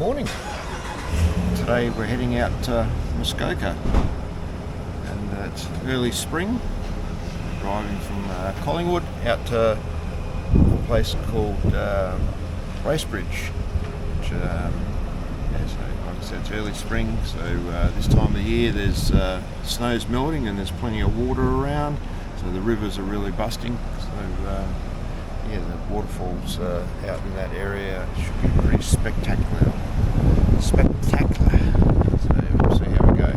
Morning. Today we're heading out to Muskoka, and it's early spring. Driving from Collingwood out to a place called Bracebridge, which, like I said, it's early spring. So this time of year, there's snow's melting and there's plenty of water around. So the rivers are really busting. So the waterfalls out in that area should be pretty spectacular. So we'll see how we go.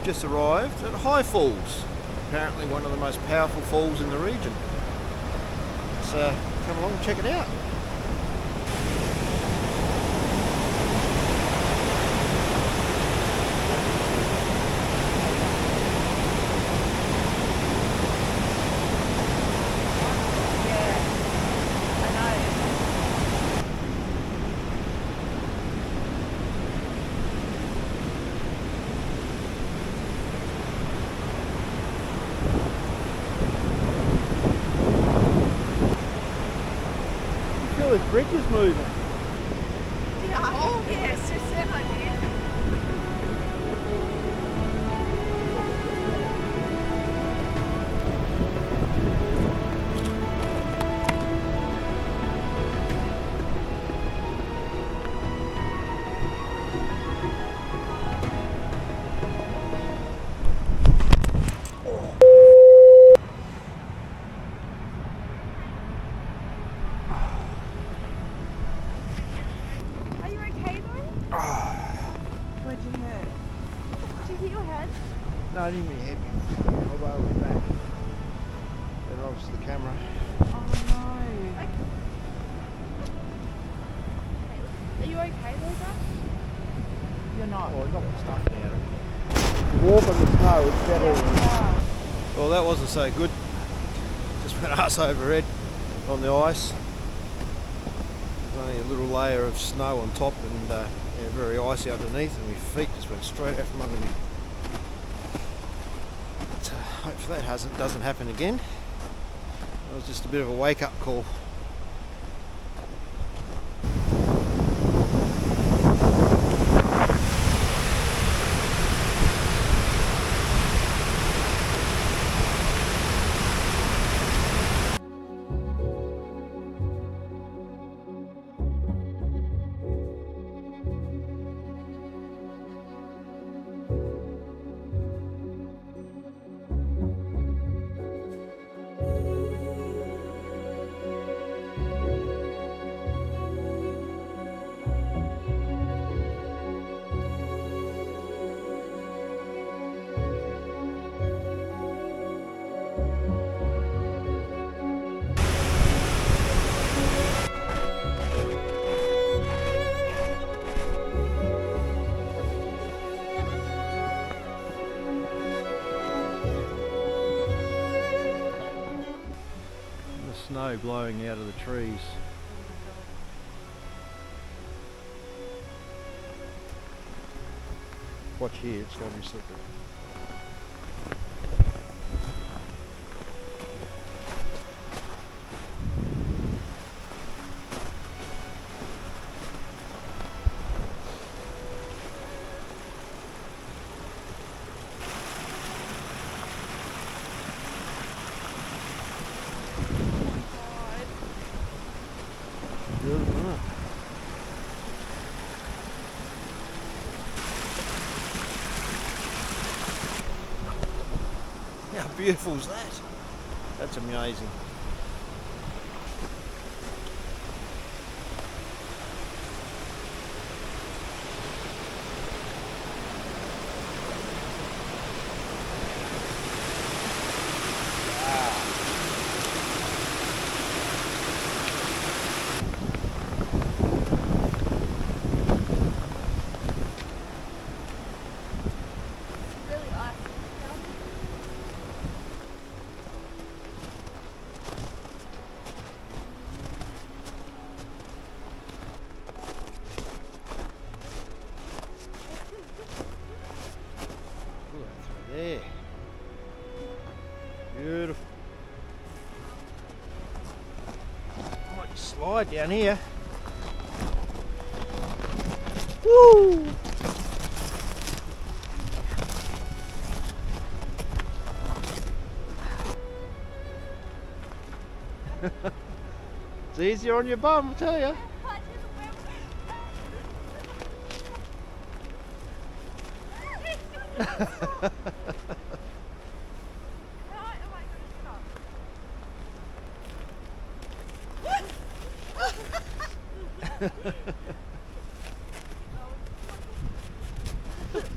Just arrived at High Falls, apparently one of the most powerful falls in the region. Let's come along and check it out. The bridge is moving. Yeah. Oh, yes, just said I did. Where'd you hurt? Did you hit your head? No, I didn't really hit me. Although I was back. That obviously the camera. Oh no. Are you okay though, Josh? You're not. Oh, I got my stuff now. Warm in the snow, it's better. Yeah. Well, that wasn't so good. Just went arse over head on the ice. There's only a little layer of snow on top and very icy underneath, and my feet just went straight out from under me. But, hopefully that doesn't happen again. It was just a bit of a wake-up call. Snow blowing out of the trees. Watch here, it's going to be slippery. How beautiful is that? That's amazing. slide down here. Woo! It's easier on your bum, I tell you.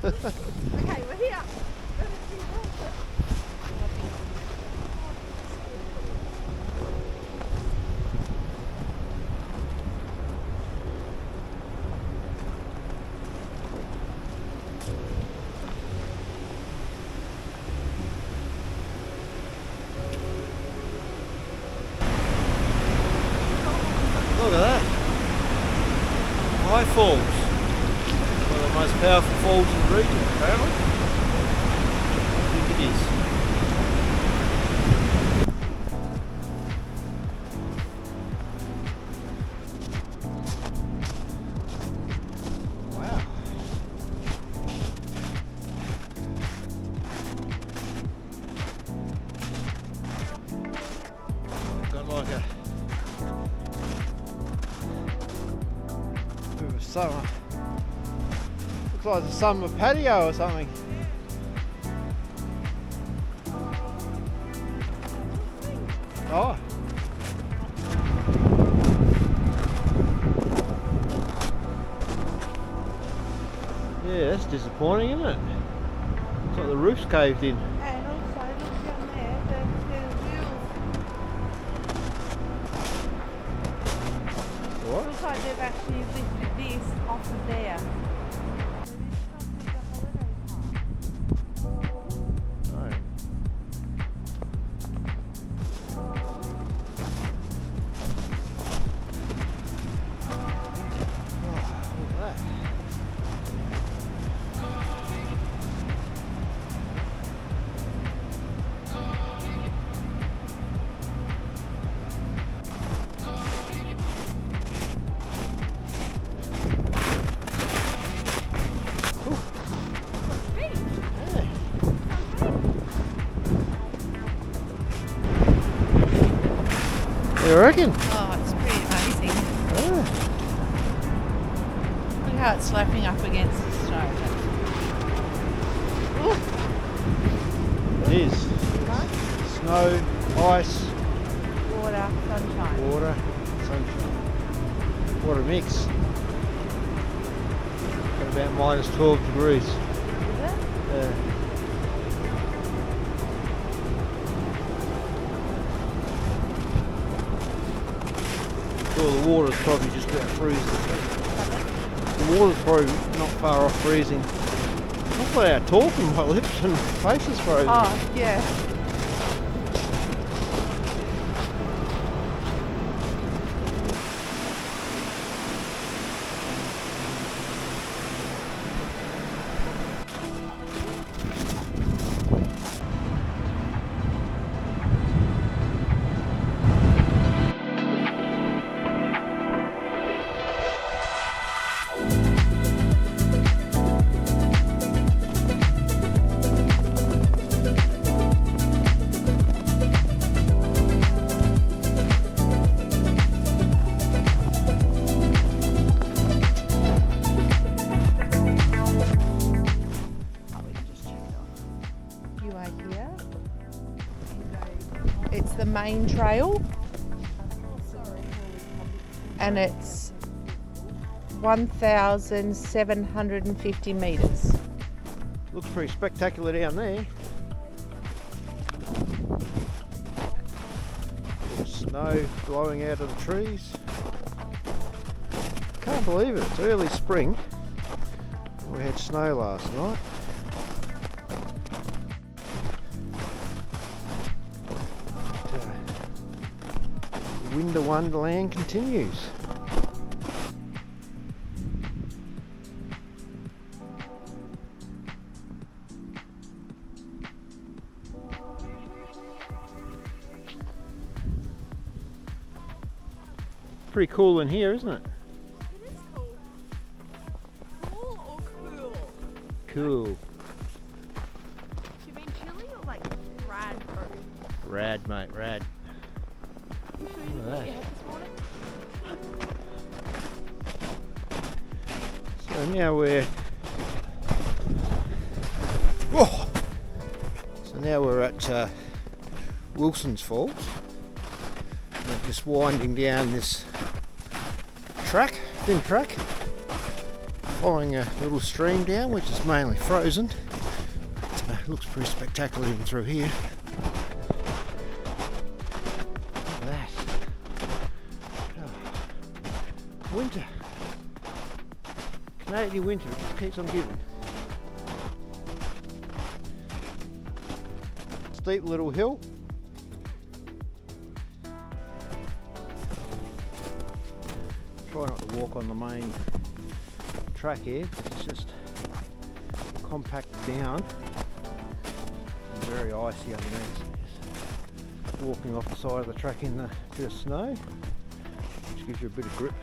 Okay, we're here. Look at that. High Falls. One of the most powerful falls in the region, apparently. I think it is. Wow. Got like a bit of a summer. Looks like a summer patio or something. Oh. Yeah, that's disappointing, isn't it? It's like the roof's caved in. And also, look down there, there's wheels. What? Looks like they've actually lifted this off of there. No. Oh, look at that. You reckon? Oh, it's pretty amazing. Yeah. Look how it's slapping up against the snow. It is. Snow, ice, Water, sunshine. water, sunshine. What a mix. Got about minus 12 degrees. Is it? Yeah. Well, the water's probably just about freezing. The water's probably not far off freezing. I flat out talking, my lips and face is frozen. Oh, yeah. You are here. It's the main trail. And it's 1,750 metres. Looks pretty spectacular down there. Snow blowing out of the trees. Can't believe it, it's early spring. We had snow last night. Winter Wonderland continues. pretty cool in here, isn't it? It is cool. Cool or cool? Cool. Do you mean chilly or like rad, bro? Rad, mate, rad. You sure you didn't Look get at your head this morning? So now we're... Whoa! So now we're at Wilson's Falls. We're just winding down this track, thin track, following a little stream down which is mainly frozen. It looks pretty spectacular even through here. Look at that. Oh. Winter. Canadian winter, it just keeps on giving. Steep little hill. Try not to walk on the main track here because it's just compacted down and very icy underneath. Just walking off the side of the track in the bit of snow, which gives you a bit of grip.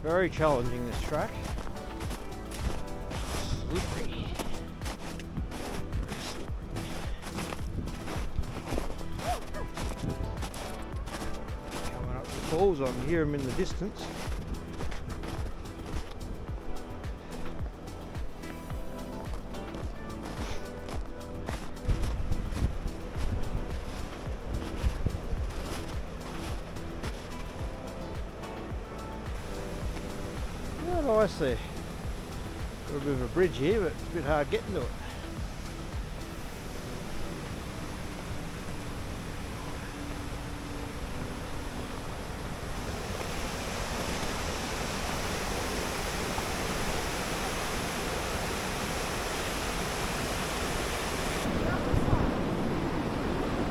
Very challenging, this track. Slippery. Coming up the falls, I can hear them in the distance. Nice there. Got a bit of a bridge here, but it's a bit hard getting to it.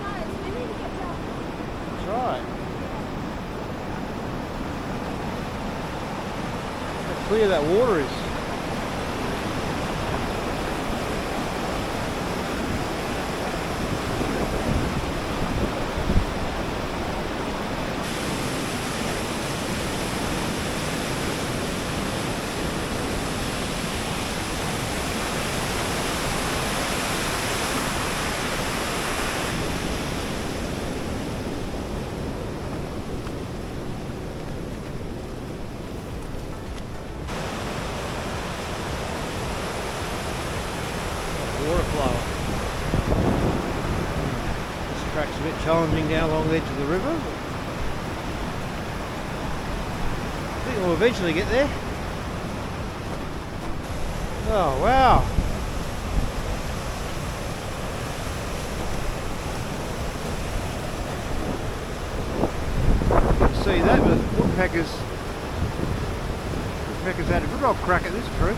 Guys, we need to get down. That's right. How clear that water is. Water flow. This track's a bit challenging down along the edge of the river. I think we'll eventually get there. Oh wow! You can see that, but woodpeckers had a good old crack at this tree.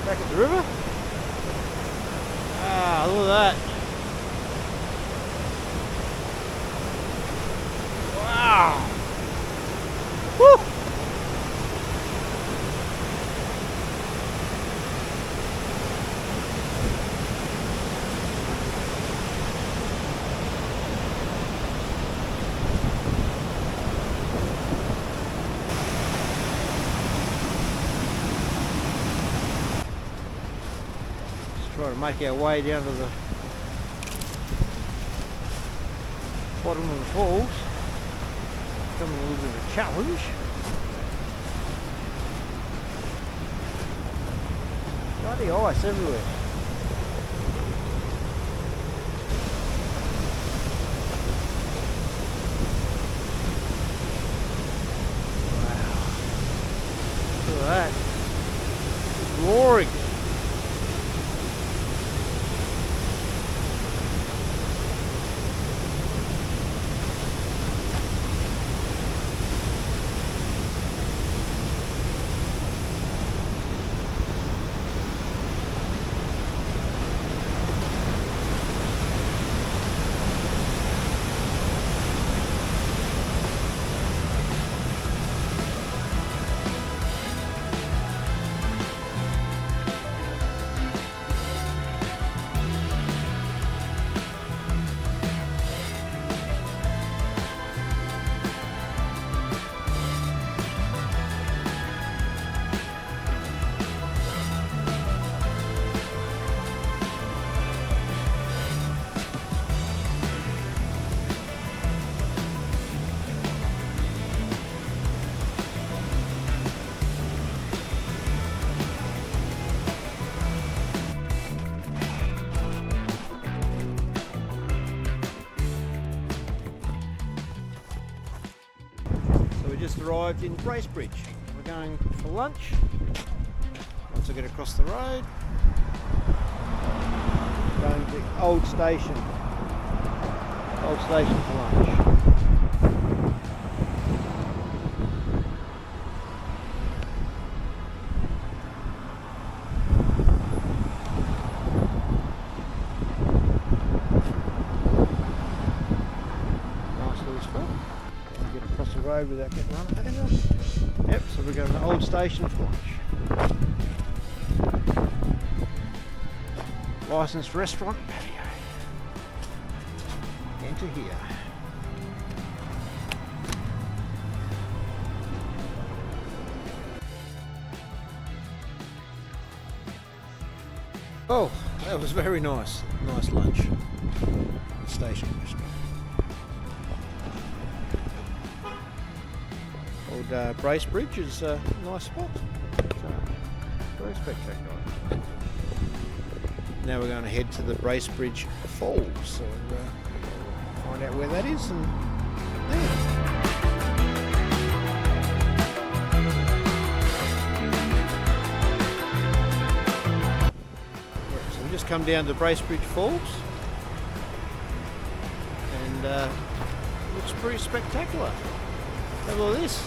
Back at the river. Ah, look at that. Wow. Woo. Try to make our way down to the bottom of the falls. Becoming a little bit of a challenge. Bloody ice everywhere. Wow. Look at that. It's roaring. arrived in Bracebridge. We're going for lunch. Once I get across the road, going to the old station for lunch. Road without getting run over. Yep, so we're going to the old station for lunch. Licensed restaurant patio. Enter here. Oh, that was very nice. Nice lunch. Station restaurant. Old Bracebridge is a nice spot. Very spectacular. Now we're going to head to the Bracebridge Falls, so find out where that is and there. So we just come down to Bracebridge Falls and it looks pretty spectacular. Have a look at this.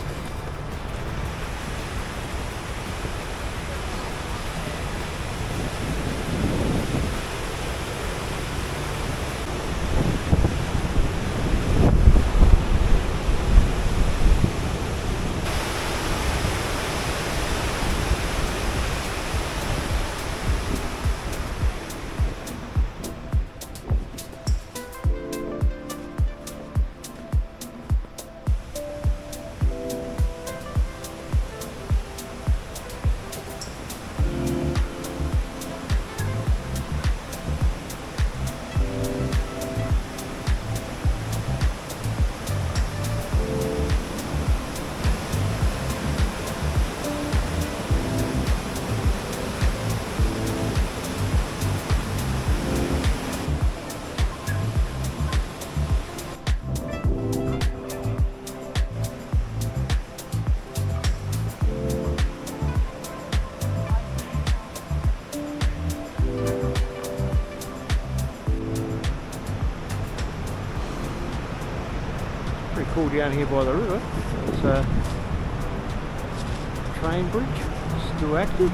Pretty cool down here by the river. It's a train bridge, still active.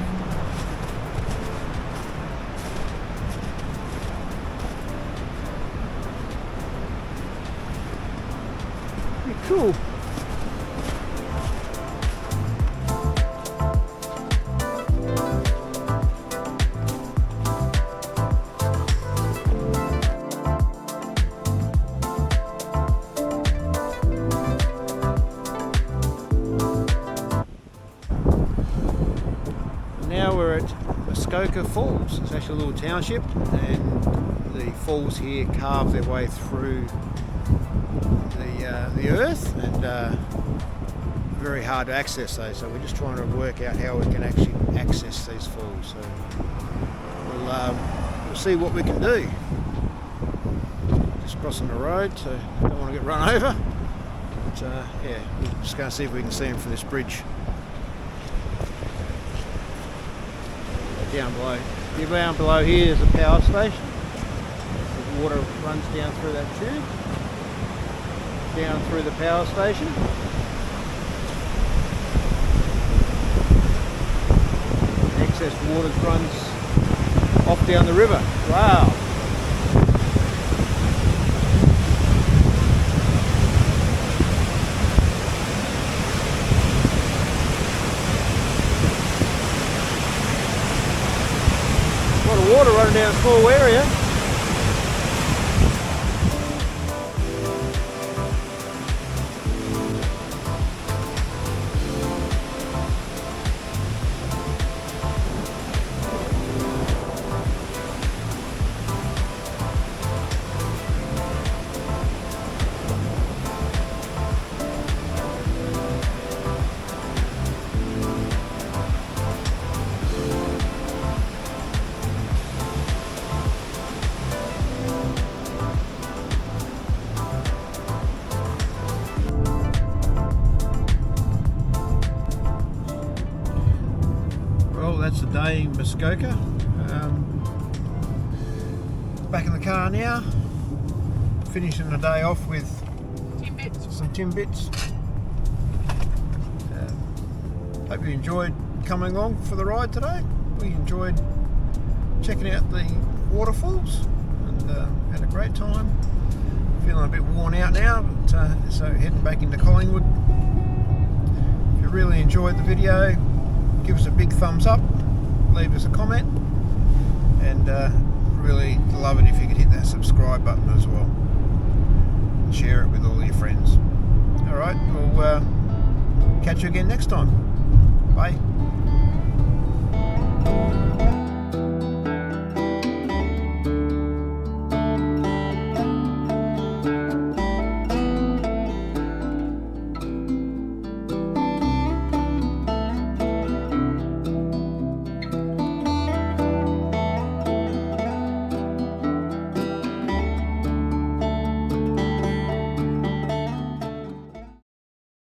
Pretty cool. Now we're at Muskoka Falls. It's actually a little township, and the falls here carve their way through the earth, and very hard to access those. So we're just trying to work out how we can actually access these falls. So we'll see what we can do. Just crossing the road, so don't want to get run over. But yeah, we're just going to see if we can see them from this bridge. Down below. Down below here is a power station. The water runs down through that tube, down through the power station. Excess water runs off down the river. Wow. Water running down a small area. Muskoka. Back in the car now, finishing the day off with some Timbits. Hope you enjoyed coming along for the ride today. We enjoyed checking out the waterfalls and had a great time. Feeling a bit worn out now, but so heading back into Collingwood. If you really enjoyed the video, give us a big thumbs up, leave us a comment, and really love it if you could hit that subscribe button as well. Share it with all your friends. Alright, we'll catch you again next time. Bye.